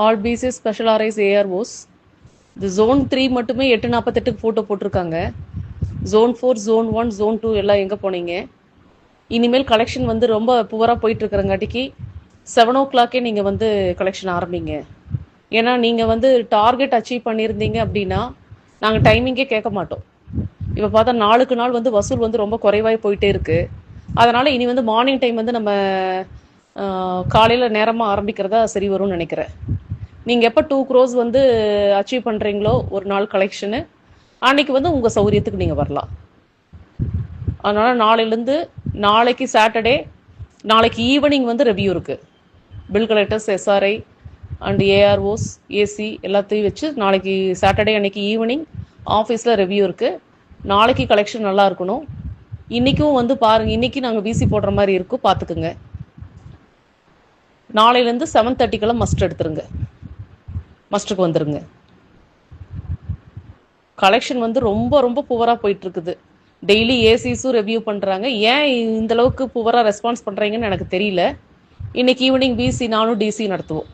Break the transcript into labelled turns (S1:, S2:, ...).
S1: All PC special RIs AROs. இந்த zone 3 மட்டுமே 8:48 photo போட்டிருக்காங்க. ஜோன் 4, ஜோன் 1, ஜோன் 2 எல்லாம் எங்கே போனீங்க? இனிமேல் கலெக்ஷன் வந்து ரொம்ப புவராக போயிட்டு இருக்கிறங்காட்டிக்கு 7 o'clock நீங்கள் வந்து கலெக்ஷன் ஆரம்பிங்க. ஏன்னா நீங்கள் வந்து டார்கெட் அச்சீவ் பண்ணியிருந்தீங்க அப்படின்னா நாங்கள் டைமிங்கே கேட்க மாட்டோம். இப்போ பார்த்தா நாளுக்கு நாள் வந்து வசூல் வந்து ரொம்ப குறைவாய் போயிட்டே இருக்கு. அதனால் இனி வந்து மார்னிங் டைம் வந்து நம்ம காலையில் நேரமாக ஆரம்பிக்கிறதா சரி வரும்னு நினைக்கிறேன். நீங்கள் எப்போ 2 crores வந்து அச்சீவ் பண்ணுறீங்களோ ஒரு நாள் கலெக்ஷனு, அன்னைக்கு வந்து உங்கள் சௌகரியத்துக்கு நீங்கள் வரலாம். அதனால் நாளையிலேருந்து நாளைக்கு சாட்டர்டே, நாளைக்கு ஈவினிங் வந்து ரெவ்யூ இருக்குது. Bill collectors, SRI and AROs, AC எல்லாத்தையும் வச்சு நாளைக்கு சாட்டர்டே அன்னைக்கு ஈவினிங் ஆஃபீஸில் ரெவ்யூ இருக்குது. நாளைக்கு கலெக்ஷன் நல்லா இருக்கணும். இன்றைக்கும் வந்து பாருங்கள், இன்றைக்கி நாங்கள் பிசி போடுற மாதிரி இருக்கும், பார்த்துக்குங்க. நாளையிலேருந்து 7:30 மஸ்ட் எடுத்துருங்க, மஸ்ட்டுக்கு வந்துடுங்க. கலெக்ஷன் வந்து ரொம்ப ரொம்ப புவராக போயிட்டுருக்குது. டெய்லி ஏசிஸும் ரெவ்யூ பண்ணுறாங்க. ஏன் இந்தளவுக்கு புவராக ரெஸ்பான்ஸ் பண்ணுறீங்கன்னு எனக்கு தெரியல. இன்றைக்கி ஈவினிங் பிசி நானும் டிசி நடத்துவோம்.